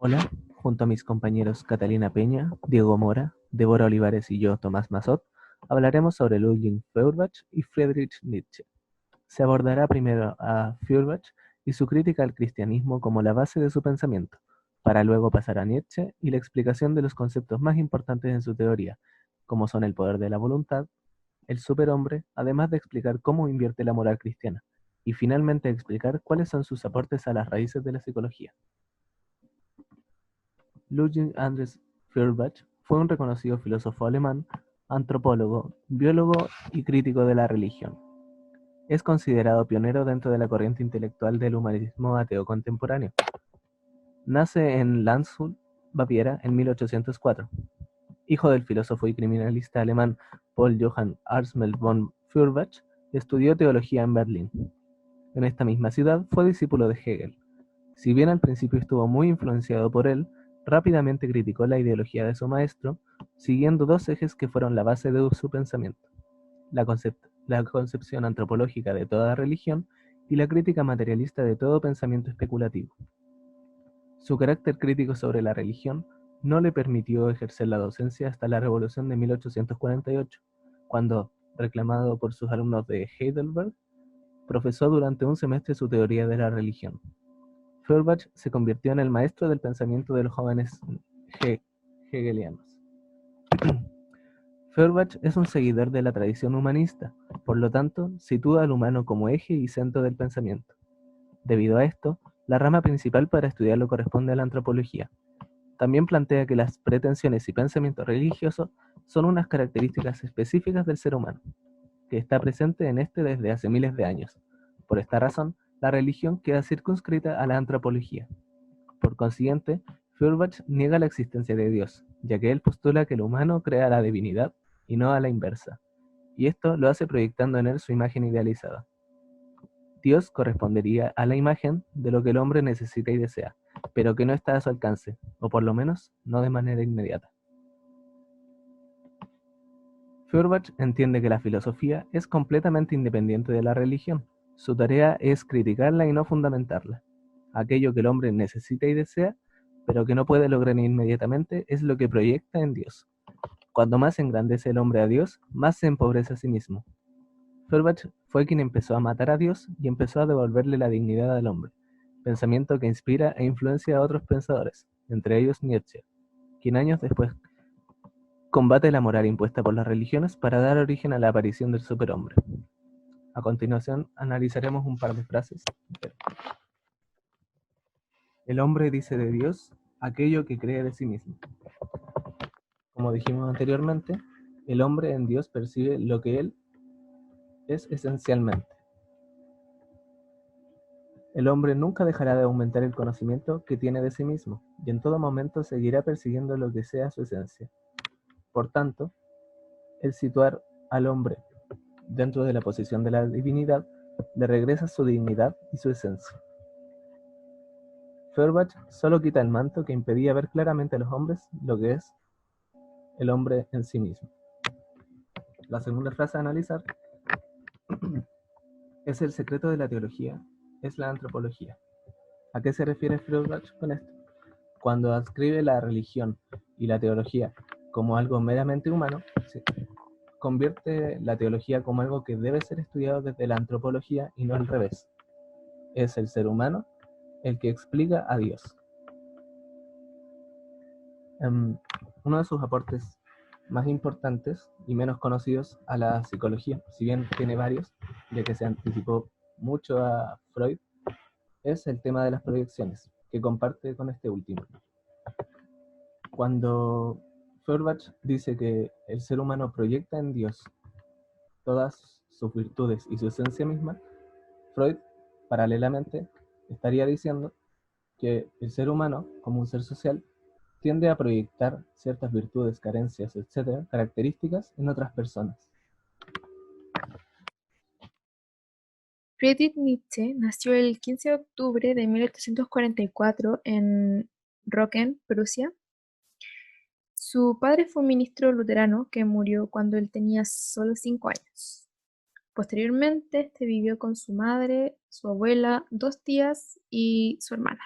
Hola, junto a mis compañeros Catalina Peña, Diego Mora, Débora Olivares y yo, Tomás Massot, hablaremos sobre Ludwig Feuerbach y Friedrich Nietzsche. Se abordará primero a Feuerbach y su crítica al cristianismo como la base de su pensamiento, para luego pasar a Nietzsche y la explicación de los conceptos más importantes en su teoría, como son el poder de la voluntad, el superhombre, además de explicar cómo invierte la moral cristiana, y finalmente explicar cuáles son sus aportes a las raíces de la psicología. Ludwig Andreas Feuerbach fue un reconocido filósofo alemán, antropólogo, biólogo y crítico de la religión. Es considerado pionero dentro de la corriente intelectual del humanismo ateo contemporáneo. Nace en Landshut, Baviera, en 1804. Hijo del filósofo y criminalista alemán Paul Johann Armstrong von Feuerbach, estudió teología en Berlín. En esta misma ciudad fue discípulo de Hegel. Si bien al principio estuvo muy influenciado por él, rápidamente criticó la ideología de su maestro, siguiendo dos ejes que fueron la base de su pensamiento: la concepción antropológica de toda religión y la crítica materialista de todo pensamiento especulativo. Su carácter crítico sobre la religión no le permitió ejercer la docencia hasta la Revolución de 1848, cuando, reclamado por sus alumnos de Heidelberg, profesó durante un semestre su teoría de la religión. Feuerbach se convirtió en el maestro del pensamiento de los jóvenes hegelianos. Feuerbach es un seguidor de la tradición humanista, por lo tanto, sitúa al humano como eje y centro del pensamiento. Debido a esto, la rama principal para estudiarlo corresponde a la antropología. También plantea que las pretensiones y pensamiento religioso son unas características específicas del ser humano, que está presente en este desde hace miles de años. Por esta razón, la religión queda circunscrita a la antropología. Por consiguiente, Feuerbach niega la existencia de Dios, ya que él postula que el humano crea a la divinidad y no a la inversa, y esto lo hace proyectando en él su imagen idealizada. Dios correspondería a la imagen de lo que el hombre necesita y desea, pero que no está a su alcance, o por lo menos no de manera inmediata. Feuerbach entiende que la filosofía es completamente independiente de la religión. Su tarea es criticarla y no fundamentarla. Aquello que el hombre necesita y desea, pero que no puede lograr inmediatamente, es lo que proyecta en Dios. Cuanto más engrandece el hombre a Dios, más se empobrece a sí mismo. Feuerbach fue quien empezó a matar a Dios y empezó a devolverle la dignidad al hombre, pensamiento que inspira e influencia a otros pensadores, entre ellos Nietzsche, quien años después combate la moral impuesta por las religiones para dar origen a la aparición del superhombre. A continuación, analizaremos un par de frases. El hombre dice de Dios aquello que cree de sí mismo. Como dijimos anteriormente, el hombre en Dios percibe lo que él es esencialmente. El hombre nunca dejará de aumentar el conocimiento que tiene de sí mismo, y en todo momento seguirá persiguiendo lo que sea su esencia. Por tanto, el situar al hombre dentro de la posición de la divinidad le regresa su dignidad y su esencia. Feuerbach solo quita el manto que impedía ver claramente a los hombres lo que es el hombre en sí mismo. La segunda frase a analizar es: el secreto de la teología es la antropología. ¿A qué se refiere Feuerbach con esto? Cuando adscribe la religión y la teología como algo meramente humano, ¿sí?, convierte la teología como algo que debe ser estudiado desde la antropología y no al revés. Es el ser humano el que explica a Dios. Uno de sus aportes más importantes y menos conocidos a la psicología, si bien tiene varios, ya que se anticipó mucho a Freud, es el tema de las proyecciones, que comparte con este último. Cuando Feuerbach dice que el ser humano proyecta en Dios todas sus virtudes y su esencia misma, Freud, paralelamente, estaría diciendo que el ser humano, como un ser social, tiende a proyectar ciertas virtudes, carencias, etcétera, características en otras personas. Friedrich Nietzsche nació el 15 de octubre de 1844 en Rocken, Prusia. Su padre fue un ministro luterano que murió cuando él tenía solo 5 años. Posteriormente, vivió con su madre, su abuela, 2 tías y su hermana.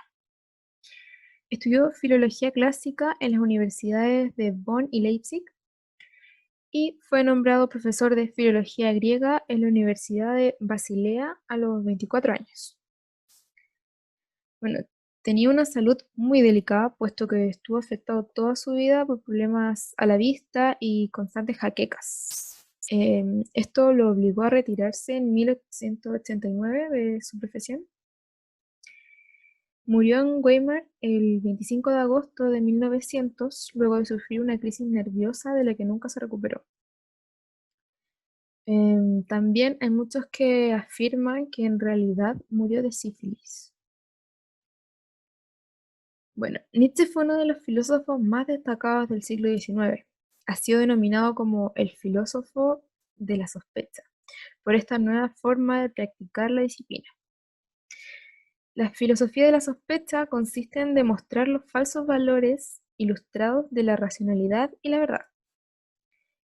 Estudió filología clásica en las universidades de Bonn y Leipzig y fue nombrado profesor de filología griega en la Universidad de Basilea a los 24 años. Bueno, tenía una salud muy delicada, puesto que estuvo afectado toda su vida por problemas a la vista y constantes jaquecas. Esto lo obligó a retirarse en 1889 de su profesión. Murió en Weimar el 25 de agosto de 1900, luego de sufrir una crisis nerviosa de la que nunca se recuperó. También hay muchos que afirman que en realidad murió de sífilis. Bueno, Nietzsche fue uno de los filósofos más destacados del siglo XIX. Ha sido denominado como el filósofo de la sospecha, por esta nueva forma de practicar la disciplina. La filosofía de la sospecha consiste en demostrar los falsos valores ilustrados de la racionalidad y la verdad.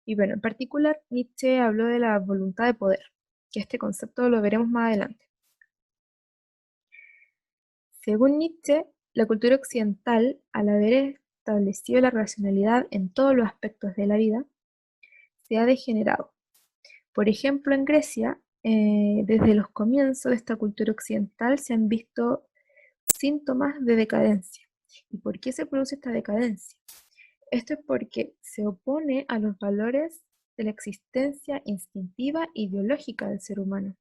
Y bueno, en particular, Nietzsche habló de la voluntad de poder, que este concepto lo veremos más adelante. Según Nietzsche, la cultura occidental, al haber establecido la racionalidad en todos los aspectos de la vida, se ha degenerado. Por ejemplo, en Grecia, desde los comienzos de esta cultura occidental se han visto síntomas de decadencia. ¿Y por qué se produce esta decadencia? Esto es porque se opone a los valores de la existencia instintiva y biológica del ser humano.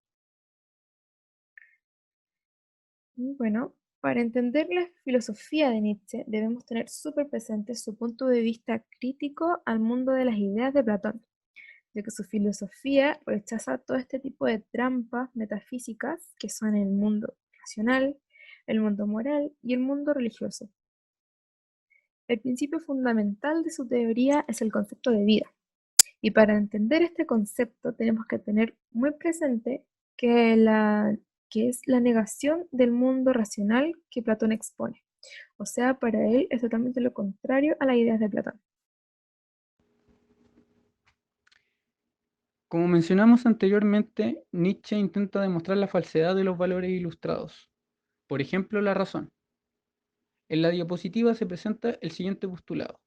Bueno, para entender la filosofía de Nietzsche debemos tener súper presente su punto de vista crítico al mundo de las ideas de Platón, ya que su filosofía rechaza todo este tipo de trampas metafísicas que son el mundo racional, el mundo moral y el mundo religioso. El principio fundamental de su teoría es el concepto de vida. Y para entender este concepto tenemos que tener muy presente que es la negación del mundo racional que Platón expone. O sea, para él es totalmente lo contrario a las ideas de Platón. Como mencionamos anteriormente, Nietzsche intenta demostrar la falsedad de los valores ilustrados. Por ejemplo, la razón. En la diapositiva se presenta el siguiente postulado.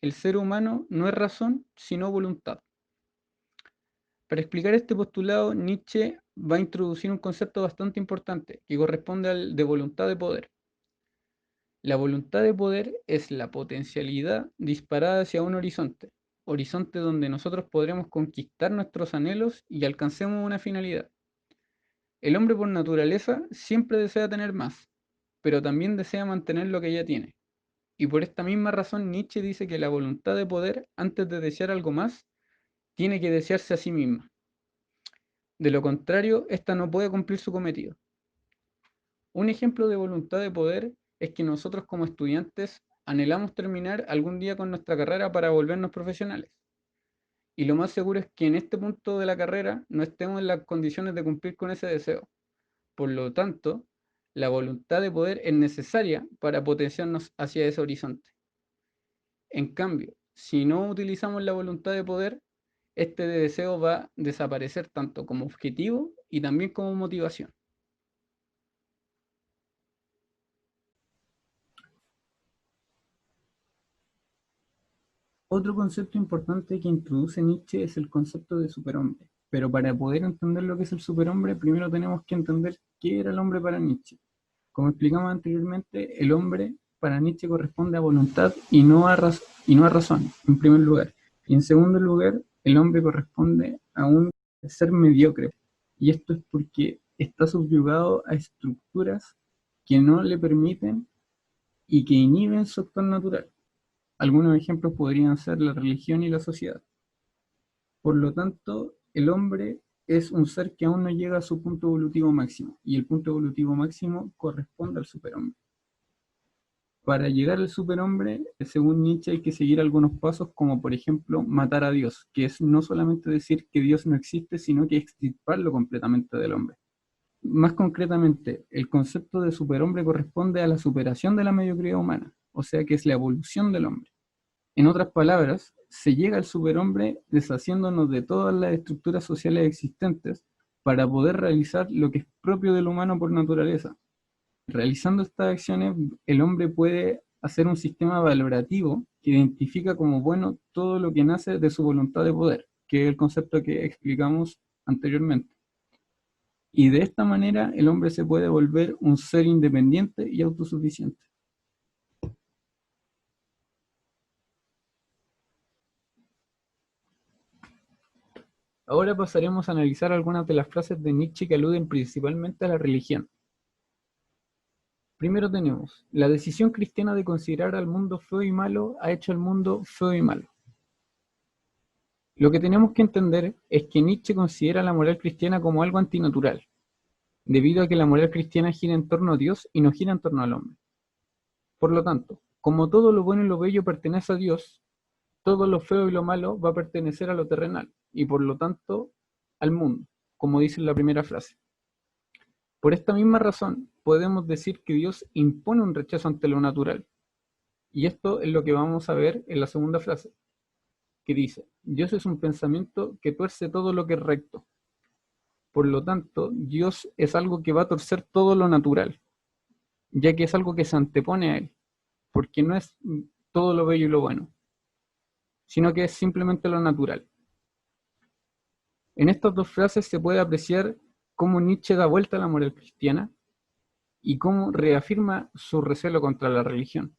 El ser humano no es razón, sino voluntad. Para explicar este postulado, Nietzsche va a introducir un concepto bastante importante que corresponde al de voluntad de poder. La voluntad de poder es la potencialidad disparada hacia un horizonte donde nosotros podremos conquistar nuestros anhelos y alcancemos una finalidad. El hombre por naturaleza siempre desea tener más, pero también desea mantener lo que ya tiene. Y por esta misma razón Nietzsche dice que la voluntad de poder, antes de desear algo más, tiene que desearse a sí misma. De lo contrario, ésta no puede cumplir su cometido. Un ejemplo de voluntad de poder es que nosotros como estudiantes anhelamos terminar algún día con nuestra carrera para volvernos profesionales. Y lo más seguro es que en este punto de la carrera no estemos en las condiciones de cumplir con ese deseo. Por lo tanto, la voluntad de poder es necesaria para potenciarnos hacia ese horizonte. En cambio, si no utilizamos la voluntad de poder, este deseo va a desaparecer tanto como objetivo y también como motivación. Otro concepto importante que introduce Nietzsche es el concepto de superhombre. Pero para poder entender lo que es el superhombre, primero tenemos que entender qué era el hombre para Nietzsche. Como explicamos anteriormente, el hombre para Nietzsche corresponde a voluntad y no a razón, en primer lugar. Y en segundo lugar, el hombre corresponde a un ser mediocre. Y esto es porque está subyugado a estructuras que no le permiten y que inhiben su actuar natural. Algunos ejemplos podrían ser la religión y la sociedad. Por lo tanto, el hombre es un ser que aún no llega a su punto evolutivo máximo, y el punto evolutivo máximo corresponde al superhombre. Para llegar al superhombre, según Nietzsche, hay que seguir algunos pasos, como por ejemplo matar a Dios, que es no solamente decir que Dios no existe, sino que extirparlo completamente del hombre. Más concretamente, el concepto de superhombre corresponde a la superación de la mediocridad humana, o sea que es la evolución del hombre. En otras palabras, se llega al superhombre deshaciéndonos de todas las estructuras sociales existentes para poder realizar lo que es propio del humano por naturaleza, Realizando estas acciones, el hombre puede hacer un sistema valorativo que identifica como bueno todo lo que nace de su voluntad de poder, que es el concepto que explicamos anteriormente. Y de esta manera el hombre se puede volver un ser independiente y autosuficiente. Ahora pasaremos a analizar algunas de las frases de Nietzsche que aluden principalmente a la religión. Primero tenemos, la decisión cristiana de considerar al mundo feo y malo ha hecho al mundo feo y malo. Lo que tenemos que entender es que Nietzsche considera la moral cristiana como algo antinatural, debido a que la moral cristiana gira en torno a Dios y no gira en torno al hombre. Por lo tanto, como todo lo bueno y lo bello pertenece a Dios, todo lo feo y lo malo va a pertenecer a lo terrenal, y por lo tanto al mundo, como dice en la primera frase. Por esta misma razón, podemos decir que Dios impone un rechazo ante lo natural. Y esto es lo que vamos a ver en la segunda frase, que dice, Dios es un pensamiento que tuerce todo lo que es recto. Por lo tanto, Dios es algo que va a torcer todo lo natural, ya que es algo que se antepone a él, porque no es todo lo bello y lo bueno, sino que es simplemente lo natural. En estas dos frases se puede apreciar cómo Nietzsche da vuelta a la moral cristiana y cómo reafirma su recelo contra la religión.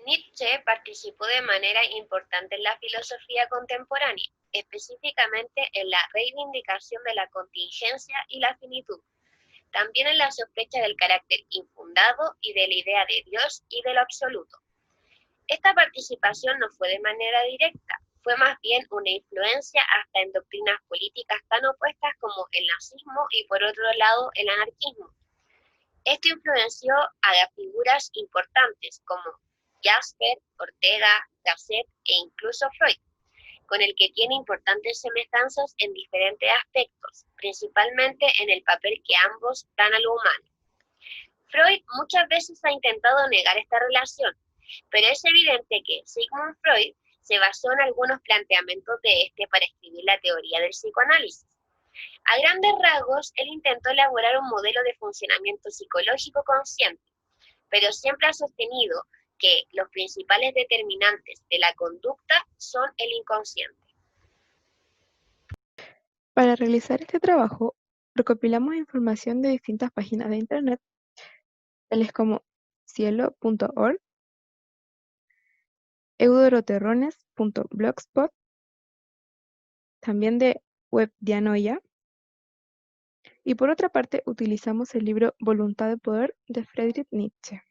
Nietzsche participó de manera importante en la filosofía contemporánea, específicamente en la reivindicación de la contingencia y la finitud, también en la sospecha del carácter infundado y de la idea de Dios y de lo absoluto. Esta participación no fue de manera directa, fue más bien una influencia hasta en doctrinas políticas tan opuestas como el nazismo y por otro lado el anarquismo. Esto influenció a figuras importantes como Jasper, Ortega, Gasset e incluso Freud, con el que tiene importantes semejanzas en diferentes aspectos, principalmente en el papel que ambos dan a lo humano. Freud muchas veces ha intentado negar esta relación, pero es evidente que Sigmund Freud se basó en algunos planteamientos de este para escribir la teoría del psicoanálisis. A grandes rasgos, él intentó elaborar un modelo de funcionamiento psicológico consciente, pero siempre ha sostenido que los principales determinantes de la conducta son el inconsciente. Para realizar este trabajo, recopilamos información de distintas páginas de internet, tales como cielo.org, eudoroterrones.blogspot, también de Webdianoia, y por otra parte utilizamos el libro Voluntad de Poder de Friedrich Nietzsche.